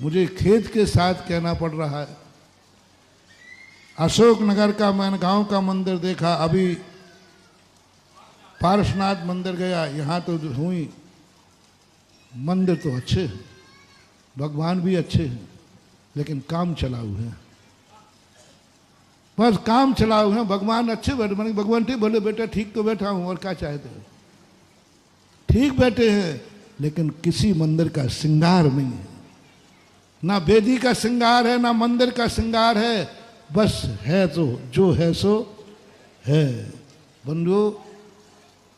मुझे खेद के साथ कहना पड़ रहा है। अशोकनगर का मैंने गांव का मंदिर देखा, अभी पारसनाथ मंदिर गया, यहाँ तो हुई मंदिर तो अच्छे हैं, भगवान भी अच्छे हैं, लेकिन काम चलाऊ है, बस काम चलाऊ है। भगवान अच्छे बैठे, मैंने भगवान ठीक बोले बेटा ठीक तो बैठा हूँ और क्या चाहते हो, ठीक बैठे हैं, लेकिन किसी मंदिर का श्रृंगार नहीं है, ना वेदी का श्रृंगार है ना मंदिर का श्रृंगार है, बस है तो जो है सो है। बंधु,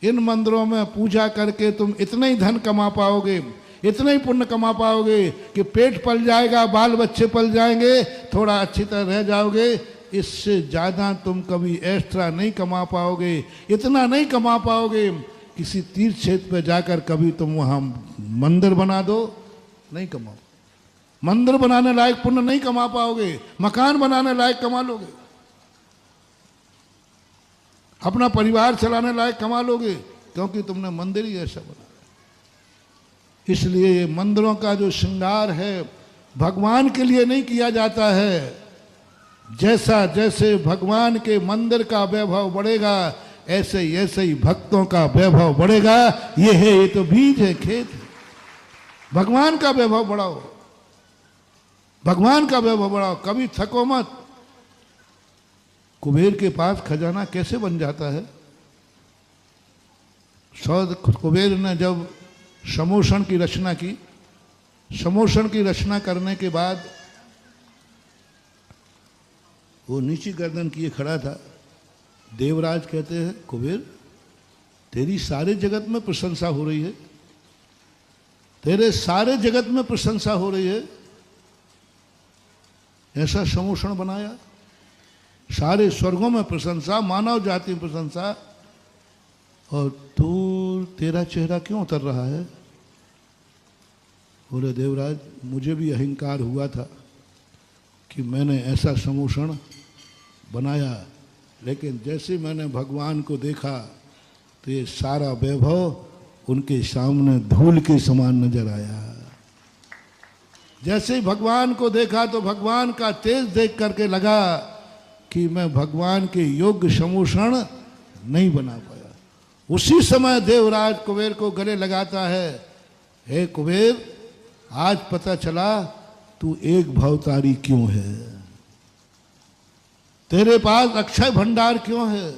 इन मंदिरों में पूजा करके तुम इतना ही धन कमा पाओगे, इतना ही पुण्य कमा पाओगे कि पेट पल जाएगा, बाल बच्चे पल जाएंगे, थोड़ा अच्छी तरह रह जाओगे। इससे ज़्यादा तुम कभी एक्स्ट्रा नहीं कमा पाओगे, इतना नहीं कमा पाओगे। किसी तीर्थ क्षेत्र पर जाकर कभी तुम वहाँ मंदिर बना दो, नहीं कमाओ, मंदिर बनाने लायक पुण्य नहीं कमा पाओगे, मकान बनाने लायक कमा लोगे, अपना परिवार चलाने लायक कमा लोगे, क्योंकि तुमने मंदिर ही ऐसा बनाया। इसलिए ये मंदिरों का जो श्रृंगार है भगवान के लिए नहीं किया जाता है। जैसा जैसे भगवान के मंदिर का वैभव बढ़ेगा, ऐसे ही भक्तों का वैभव बढ़ेगा। ये है, ये तो बीज है, खेत है। भगवान का वैभव बढ़ाओ, भगवान का वैभव बढ़ाओ, कभी थको मत। कुबेर के पास खजाना कैसे बन जाता है? कुबेर ने जब समोषण की रचना की, समोषण की रचना करने के बाद वो नीची गर्दन किए खड़ा था। देवराज कहते हैं कुबेर तेरी सारे जगत में प्रशंसा हो रही है, तेरे सारे जगत में प्रशंसा हो रही है, ऐसा समोषण बनाया, सारे स्वर्गों में प्रशंसा, मानव जाति में प्रशंसा, और तेरा चेहरा क्यों उतर रहा है? बोले देवराज मुझे भी अहंकार हुआ था कि मैंने ऐसा समोषण बनाया, लेकिन जैसे मैंने भगवान को देखा तो ये सारा वैभव उनके सामने धूल के समान नजर आया। जैसे ही भगवान को देखा तो भगवान का तेज देख करके लगा कि मैं भगवान के योग्य समोषण नहीं बना पाया। उसी समय देवराज कुबेर को गले लगाता है, हे कुबेर आज पता चला तू एक भवतारी क्यों है, तेरे पास अक्षय भंडार क्यों है,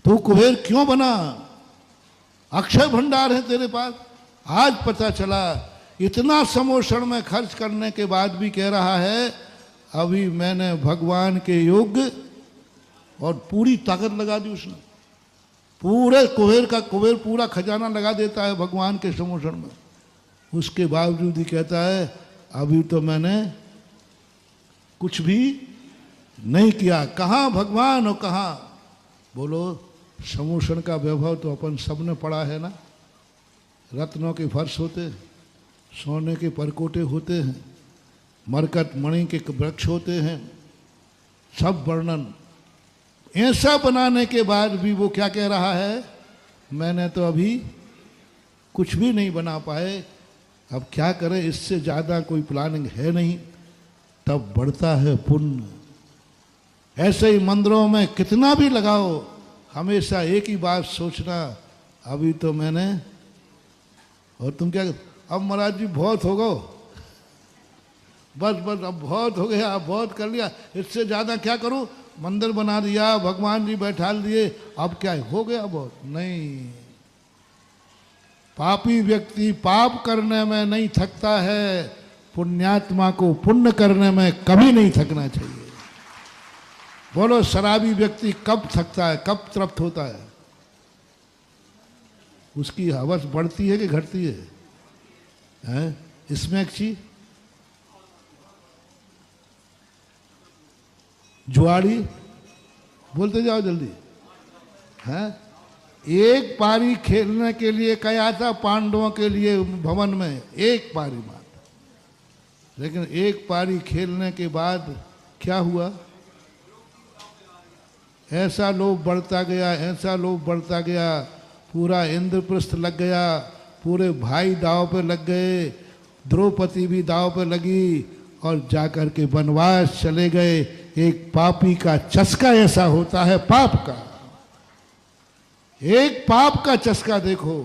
तू कुबेर क्यों बना, अक्षय भंडार है तेरे पास। आज पता चला, इतना समोषण में खर्च करने के बाद भी कह रहा है अभी मैंने भगवान के योग्य, और पूरी ताकत लगा दी उसने, पूरे कुबेर पूरा खजाना लगा देता है भगवान के समोषण में। उसके बावजूद ही कहता है अभी तो मैंने कुछ भी नहीं किया। कहाँ भगवान और कहाँ, बोलो समोषण का वैभव तो अपन सब ने पढ़ा है ना, रत्नों के फर्श होते हैं, सोने के परकोटे होते हैं, मरकत मणि के वृक्ष होते हैं, सब वर्णन। ऐसा बनाने के बाद भी वो क्या कह रहा है, मैंने तो अभी कुछ भी नहीं बना पाए, अब क्या करें, इससे ज़्यादा कोई प्लानिंग है नहीं। तब बढ़ता है पुण्य। ऐसे ही मंदिरों में कितना भी लगाओ, हमेशा एक ही बात सोचना, अभी तो मैंने, और तुम क्या, अब महाराज जी बहुत हो गो, बस अब बहुत हो गया, अब बहुत कर लिया, इससे ज़्यादा क्या करूं, मंदिर बना दिया, भगवान जी बैठा दिए, अब क्या हो गया बहुत, नहीं। पापी व्यक्ति पाप करने में नहीं थकता है, पुण्यात्मा को पुण्य करने में कभी नहीं थकना चाहिए। बोलो शराबी व्यक्ति कब थकता है, कब तृप्त होता है? उसकी हवस बढ़ती है कि घटती है? इसमें एक चीज, जुआड़ी, बोलते जाओ जल्दी, हैं? एक पारी खेलने के लिए कहा था पांडवों के लिए भवन में, एक पारी मात्र, लेकिन एक पारी खेलने के बाद क्या हुआ, ऐसा लोभ बढ़ता गया, ऐसा लोभ बढ़ता गया, पूरा इंद्रप्रस्थ लग गया, पूरे भाई दाव पे लग गए, द्रौपदी भी दाव पर लगी और जाकर के वनवास चले गए। एक पापी का चस्का ऐसा होता है, पाप का, एक पाप का चस्का। देखो,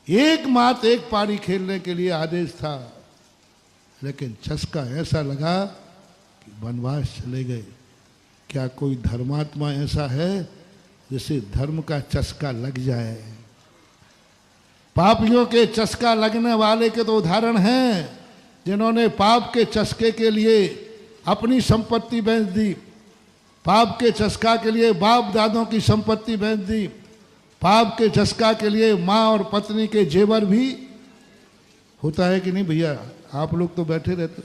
एक मात एक पारी खेलने के लिए आदेश था, लेकिन चस्का ऐसा लगा कि वनवास चले गए। क्या कोई धर्मात्मा ऐसा है जिसे धर्म का चस्का लग जाए? पापियों के चस्का लगने वाले के तो उदाहरण हैं, जिन्होंने पाप के चस्के के लिए अपनी संपत्ति बेच दी, पाप के चस्का के लिए बाप दादों की संपत्ति बेच दी, पाप के चस्का के लिए माँ और पत्नी के जेवर भी। होता है कि नहीं भैया? आप लोग तो बैठे रहते।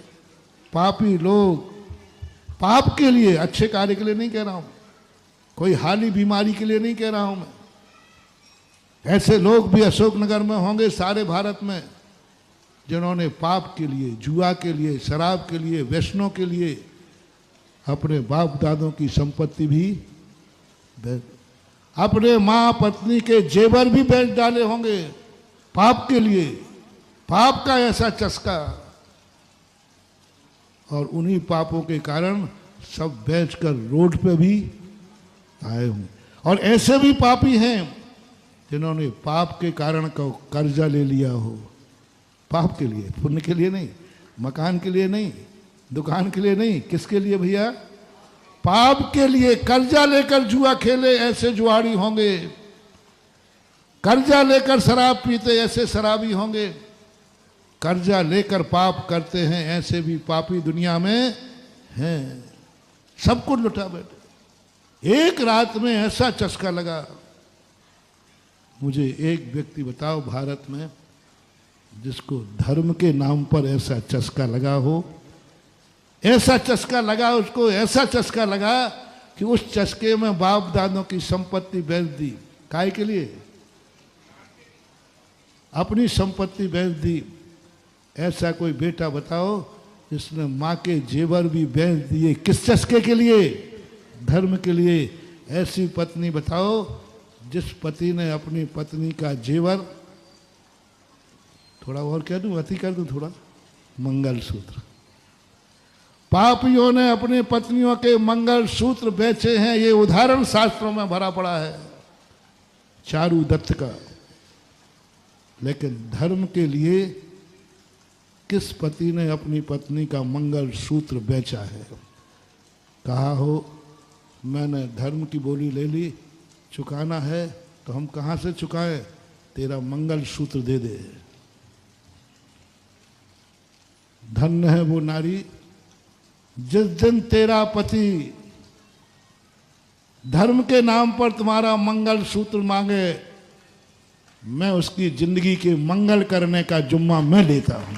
पापी लोग पाप के लिए, अच्छे कार्य के लिए नहीं कह रहा हूं, कोई हाली बीमारी के लिए नहीं कह रहा हूं मैं। ऐसे लोग भी अशोकनगर में होंगे, सारे भारत में, जिन्होंने पाप के लिए, जुआ के लिए, शराब के लिए, वैष्णव के लिए अपने बाप दादों की संपत्ति भी, अपने माँ पत्नी के जेवर भी बेच डाले होंगे पाप के लिए। पाप का ऐसा चस्का, और उन्हीं पापों के कारण सब बेचकर रोड पे भी आए होंगे। और ऐसे भी पापी हैं जिन्होंने पाप के कारण का कर्जा ले लिया हो, पाप के लिए, पुण्य के लिए नहीं, मकान के लिए नहीं, दुकान के लिए नहीं, किसके लिए भैया? पाप के लिए कर्जा लेकर जुआ खेले, ऐसे जुआड़ी होंगे। कर्जा लेकर शराब पीते, ऐसे शराबी होंगे। कर्जा लेकर पाप करते हैं, ऐसे भी पापी दुनिया में हैं। सबको लुटा बैठे। एक रात में ऐसा चस्का लगा। मुझे एक व्यक्ति बताओ भारत में जिसको धर्म के नाम पर ऐसा चस्का लगा हो। ऐसा चस्का लगा उसको, ऐसा चस्का लगा कि उस चस्के में बाप दादों की संपत्ति बेच दी। काय के लिए? अपनी संपत्ति बेच दी। ऐसा कोई बेटा बताओ जिसने माँ के जेवर भी बेच दिए, किस चस्के के लिए? धर्म के लिए। ऐसी पत्नी बताओ जिस पति ने अपनी पत्नी का जेवर, थोड़ा और कह दूं, अति कर दूं थोड़ा, मंगलसूत्र। पापियों ने अपनी पत्नियों के मंगलसूत्र बेचे हैं। ये उदाहरण शास्त्रों में भरा पड़ा है चारू दत्त का। लेकिन धर्म के लिए किस पति ने अपनी पत्नी का मंगलसूत्र बेचा है? कहा हो मैंने धर्म की बोली ले ली, चुकाना है तो हम कहाँ से चुकाएं? तेरा मंगलसूत्र दे दे। धन्य है वो नारी जिस दिन तेरा पति धर्म के नाम पर तुम्हारा मंगलसूत्र मांगे, मैं उसकी जिंदगी के मंगल करने का जुम्मा मैं लेता हूं।